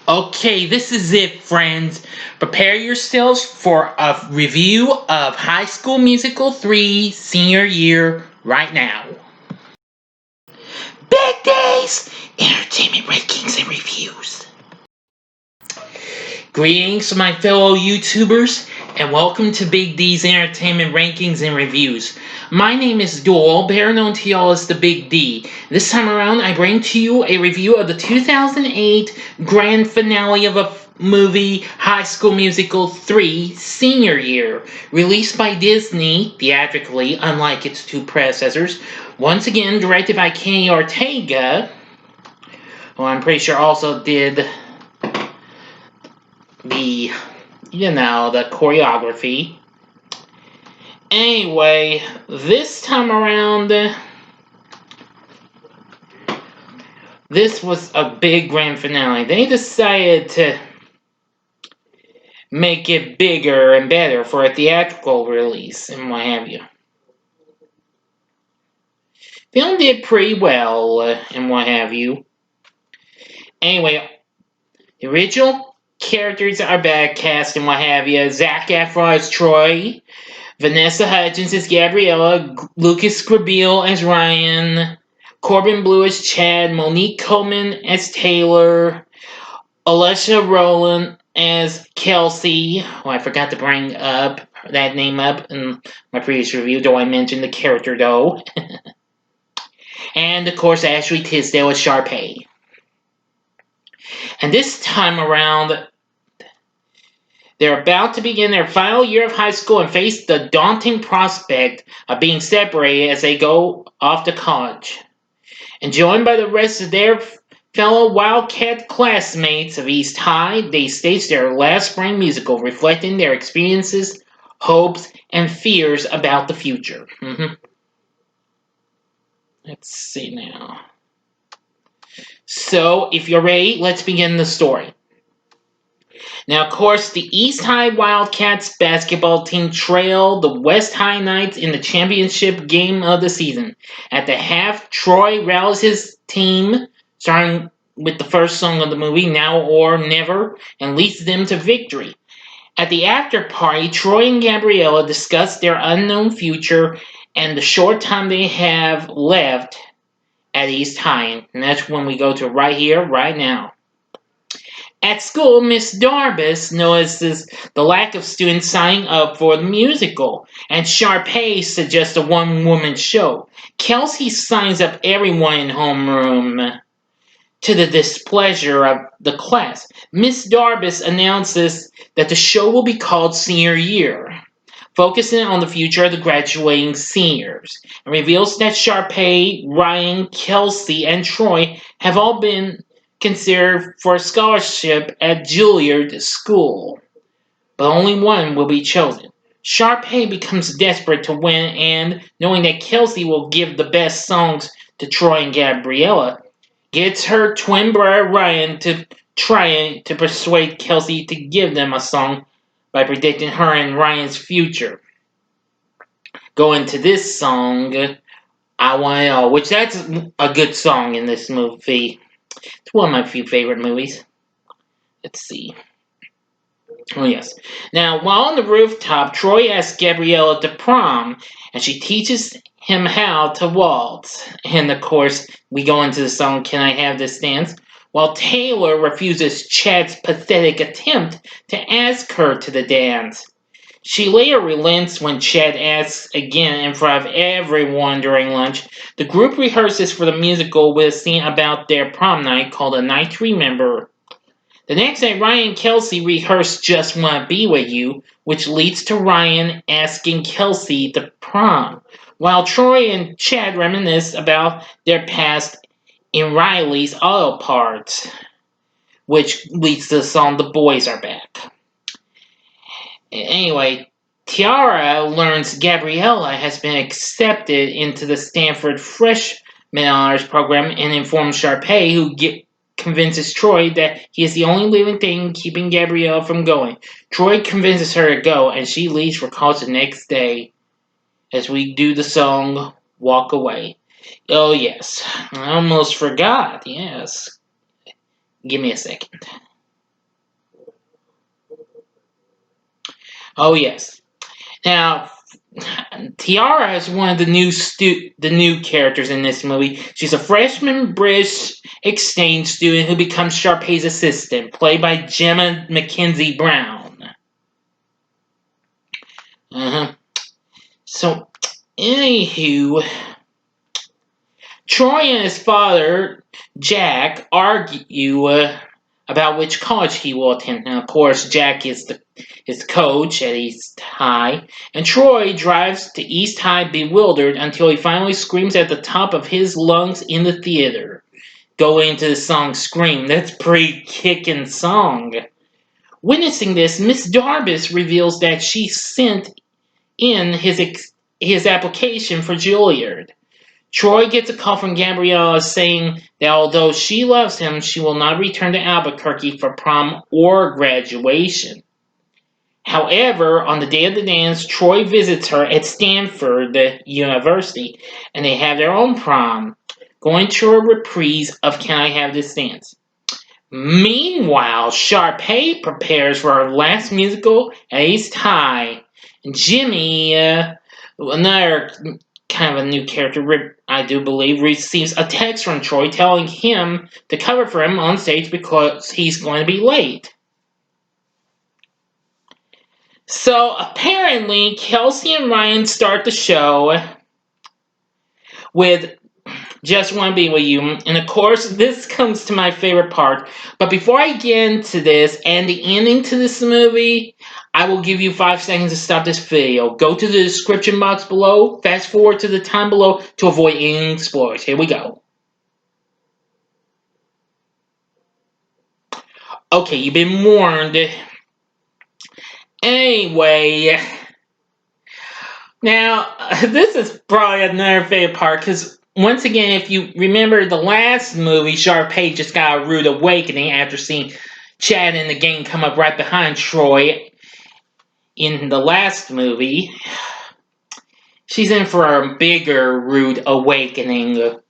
Okay, this is it, friends. Prepare yourselves for a review of High School Musical 3 Senior Year right now. Big Days! Entertainment rankings and reviews. Greetings, my fellow YouTubers, and welcome to Big D's Entertainment Rankings and Reviews. My name is Doyle, better known to y'all as the Big D. This time around, I bring to you a review of the 2008 grand finale of a movie, High School Musical 3 Senior Year, released by Disney theatrically, unlike its two predecessors. Once again, directed by Kenny Ortega, who I'm pretty sure also did the choreography. Anyway, this time around, this was a big grand finale. They decided to make it bigger and better for a theatrical release and what have you. Film did pretty well and what have you. Anyway, the original characters are back, cast and what have you. Zac Efron as Troy, Vanessa Hudgens as Gabriella, Lucas Grabeel as Ryan, Corbin Bleu as Chad, Monique Coleman as Taylor, Alicia Rowland as Kelsey, who I forgot to bring up that name up in my previous review, though I mentioned the character though. And of course Ashley Tisdale as Sharpay. And this time around, they're about to begin their final year of high school and face the daunting prospect of being separated as they go off to college. And joined by the rest of their fellow Wildcat classmates of East High, they stage their last spring musical, reflecting their experiences, hopes, and fears about the future. Let's see now. So, if you're ready, let's begin the story. Now, of course, the East High Wildcats basketball team trailed the West High Knights in the championship game of the season. At the half, Troy rallies his team, starting with the first song of the movie, Now or Never, and leads them to victory. At the after party, Troy and Gabriella discuss their unknown future and the short time they have left at East High. And that's when we go to right here, right now. At school, Miss Darbus notices the lack of students signing up for the musical, and Sharpay suggests a one-woman show. Kelsey signs up everyone in homeroom, to the displeasure of the class. Miss Darbus announces that the show will be called Senior Year, focusing on the future of the graduating seniors, and reveals that Sharpay, Ryan, Kelsey, and Troy have all been considered for a scholarship at Juilliard School, but only one will be chosen. Sharpay becomes desperate to win, and knowing that Kelsey will give the best songs to Troy and Gabriella, gets her twin brother Ryan to try to persuade Kelsey to give them a song by predicting her and Ryan's future. Going to this song, I Want It All, which that's a good song in this movie. It's one of my few favorite movies. Let's see. Oh, yes. Now, while on the rooftop, Troy asks Gabriella to prom, and she teaches him how to waltz. And, of course, we go into the song, Can I Have This Dance? While Taylor refuses Chad's pathetic attempt to ask her to the dance. She later relents when Chad asks again in front of everyone during lunch. The group rehearses for the musical with a scene about their prom night called A Night to Remember. The next day, Ryan and Kelsey rehearse Just Wanna Be With You, which leads to Ryan asking Kelsey to prom, while Troy and Chad reminisce about their past in Riley's auto parts, which leads to the song The Boys Are Back. Anyway, Tiara learns Gabriella has been accepted into the Stanford Freshman Honors Program and informs Sharpay, who convinces Troy that he is the only living thing keeping Gabrielle from going. Troy convinces her to go, and she leaves for college the next day as we do the song Walk Away. Oh, yes. I almost forgot. Yes. Give me a second. Oh, yes. Now, Tiara is one of the new characters in this movie. She's a freshman British exchange student who becomes Sharpay's assistant, played by Gemma Mackenzie Brown. So, anywho, Troy and his father, Jack, argue about which college he will attend. Now, of course, Jack is his coach at East High, and Troy drives to East High bewildered until he finally screams at the top of his lungs in the theater. Going into the song Scream. That's a pretty kicking song. Witnessing this, Miss Darbus reveals that she sent in his application for Juilliard. Troy gets a call from Gabriella saying that although she loves him, she will not return to Albuquerque for prom or graduation. However, on the day of the dance, Troy visits her at Stanford University, and they have their own prom, going to a reprise of Can I Have This Dance? Meanwhile, Sharpay prepares for her last musical at East High. Jimmy, another kind of a new character, I do believe, receives a text from Troy telling him to cover for him on stage because he's going to be late. So apparently, Kelsey and Ryan start the show with Just Want to Be With You. And of course, this comes to my favorite part. But before I get into this and the ending to this movie, I will give you 5 seconds to stop this video. Go to the description box below, fast forward to the time below to avoid any spoilers. Here we go. Okay, you've been warned. Anyway, now, this is probably another favorite part, because once again, if you remember the last movie, Sharpay just got a rude awakening after seeing Chad and the gang come up right behind Troy in the last movie. She's in for a bigger rude awakening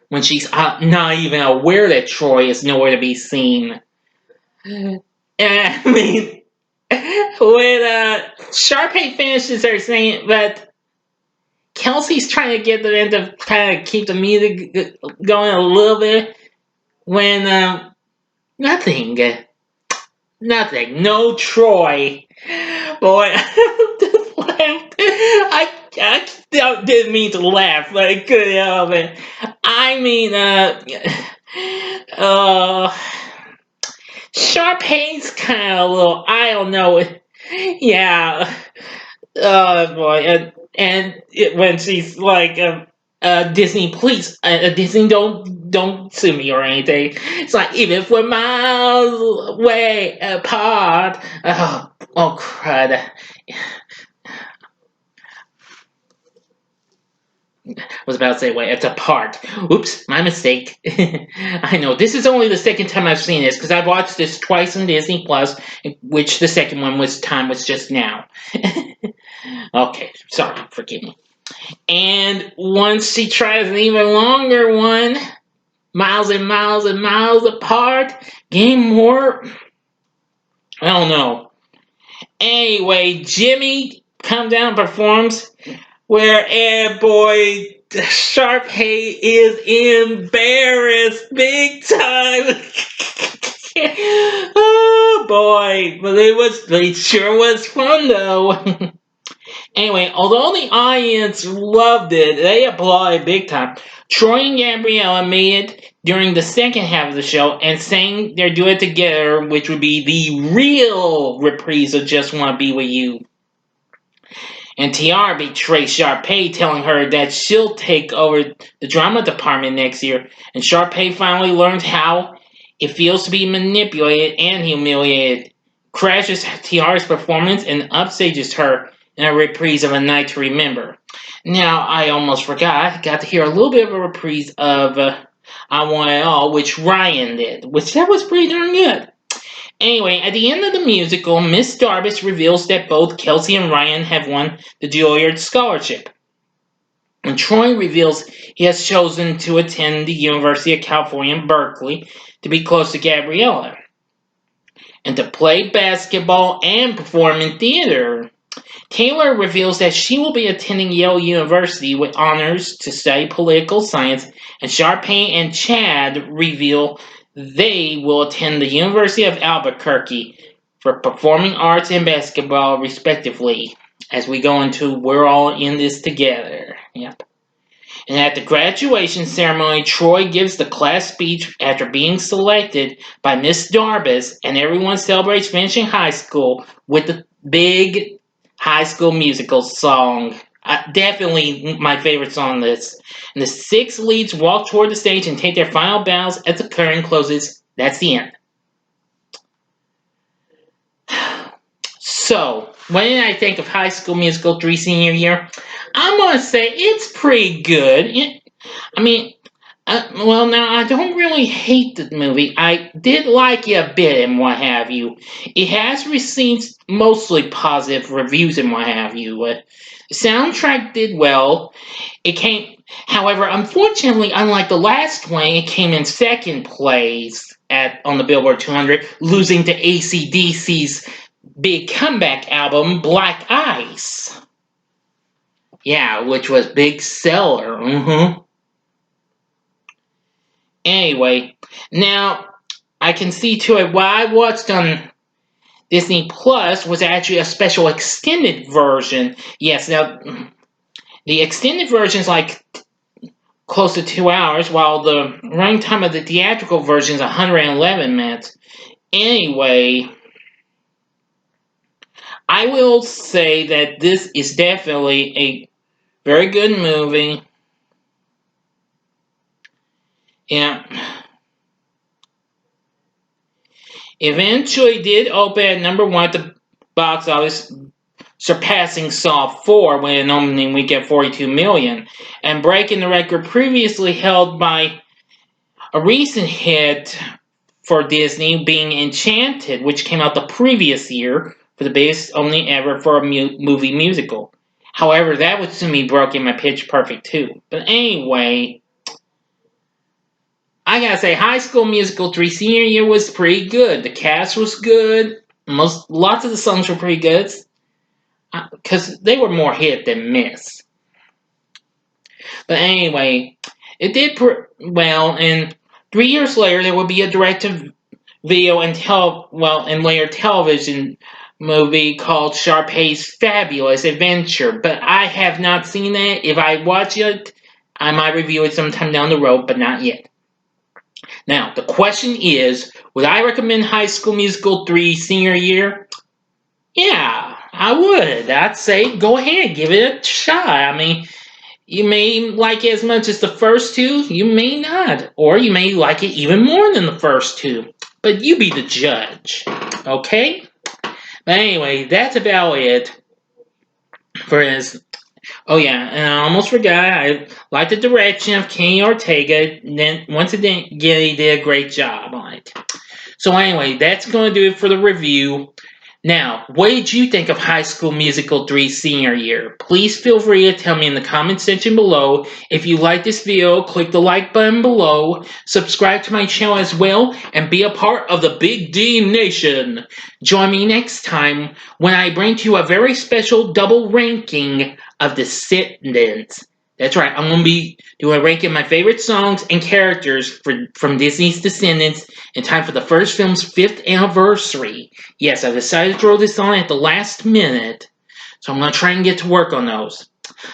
when she's not even aware that Troy is nowhere to be seen. And I mean, when Sharpay finishes her saying, but Kelsey's trying to get them to kind of keep the music going a little bit when nothing, no Troy. Boy, I just laughed. I didn't mean to laugh, but I couldn't help it. I mean, Sharpay's kind of a little, I don't know, yeah. Boy, and when she's like, Disney, please, Disney, don't sue me or anything. It's like, even if we're miles away apart. Oh crud. I was about to say, wait, it's apart. Oops, my mistake. I know, this is only the second time I've seen this, because I've watched this twice on Disney Plus, which the second one was just now. Okay, sorry, forgive me. And once she tries an even longer one, miles and miles and miles apart, getting more, I don't know. Anyway, Jimmy comes down and performs, where boy, Sharpay is embarrassed big time. Oh boy, but it sure was fun though. Anyway, although the audience loved it, they applauded big time. Troy and Gabriella made it during the second half of the show and sang their duet together, which would be the real reprise of Just Want to Be With You. And Tiara betrays Sharpay, telling her that she'll take over the drama department next year. And Sharpay finally learns how it feels to be manipulated and humiliated, crashes Tiara's performance, and upstages her in a reprise of A Night to Remember. Now, I almost forgot. I got to hear a little bit of a reprise of I Want It All, which Ryan did, which that was pretty darn good. Anyway, at the end of the musical, Miss Darbus reveals that both Kelsey and Ryan have won the Juilliard Scholarship. And Troy reveals he has chosen to attend the University of California in Berkeley to be close to Gabriella and to play basketball and perform in theater. Taylor reveals that she will be attending Yale University with honors to study political science, and Sharpay and Chad reveal they will attend the University of Albuquerque for performing arts and basketball, respectively, as we go into We're All in This Together. Yep. And at the graduation ceremony, Troy gives the class speech after being selected by Miss Darbus, and everyone celebrates finishing high school with the big High School Musical song. Definitely my favorite song on this. And the 6 leads walk toward the stage and take their final bows as the curtain closes. That's the end. So, what did I think of High School Musical 3 senior year? I'm going to say it's pretty good. Now, I don't really hate the movie. I did like it a bit and what have you. It has received mostly positive reviews and what have you. The soundtrack did well. However, unfortunately, unlike the last one, it came in second place on the Billboard 200, losing to AC/DC's big comeback album, Black Ice. Yeah, which was big seller. Anyway, now I can see to it what I watched on Disney Plus was actually a special extended version. Yes, now the extended version is like close to 2 hours, while the running time of the theatrical version is 111 minutes. Anyway, I will say that this is definitely a very good movie. Yeah. Eventually did open at number 1 at the box office, surpassing Saw 4 with an opening week at $42 million, and breaking the record previously held by a recent hit for Disney being Enchanted, which came out the previous year for the biggest opening ever for a movie musical. However, that was to me broken my Pitch Perfect 2. But anyway, I gotta say, High School Musical 3 senior year was pretty good. The cast was good. Lots of the songs were pretty good. Because they were more hit than miss. But anyway, it did well, and 3 years later there will be a direct-to-video and later television movie called Sharpay's Fabulous Adventure. But I have not seen that. If I watch it, I might review it sometime down the road, but not yet. Now, the question is, would I recommend High School Musical 3 senior year? Yeah, I would. I'd say go ahead, give it a shot. I mean, you may like it as much as the first 2, you may not. Or you may like it even more than the first 2. But you be the judge. Okay? But anyway, that's about it for this. Oh yeah, and I almost forgot, I like the direction of Kenny Ortega. Then once again, he did a great job on it. So anyway, that's going to do it for the review. Now, what did you think of High School Musical 3 senior year? Please feel free to tell me in the comment section below. If you like this video, click the like button below, subscribe to my channel as well, and be a part of the Big D Nation. Join me next time when I bring to you a very special double ranking of Descendants. That's right, I'm going to be doing a ranking of my favorite songs and characters from Disney's Descendants in time for the first film's 5th anniversary. Yes, I decided to throw this on at the last minute, so I'm going to try and get to work on those.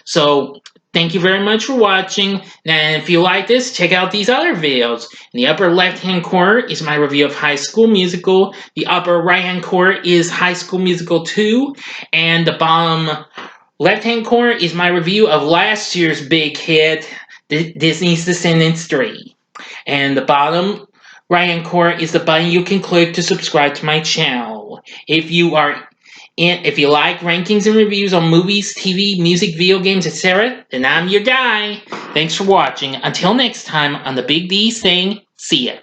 So, thank you very much for watching, and if you like this, check out these other videos. In the upper left-hand corner is my review of High School Musical, the upper right-hand corner is High School Musical 2, and the bottom left-hand corner is my review of last year's big hit, Disney's Descendants 3. And the bottom right-hand corner is the button you can click to subscribe to my channel. If you are And if you like rankings and reviews on movies, TV, music, video games, etc., then I'm your guy. Thanks for watching. Until next time on the Big D's thing, see ya.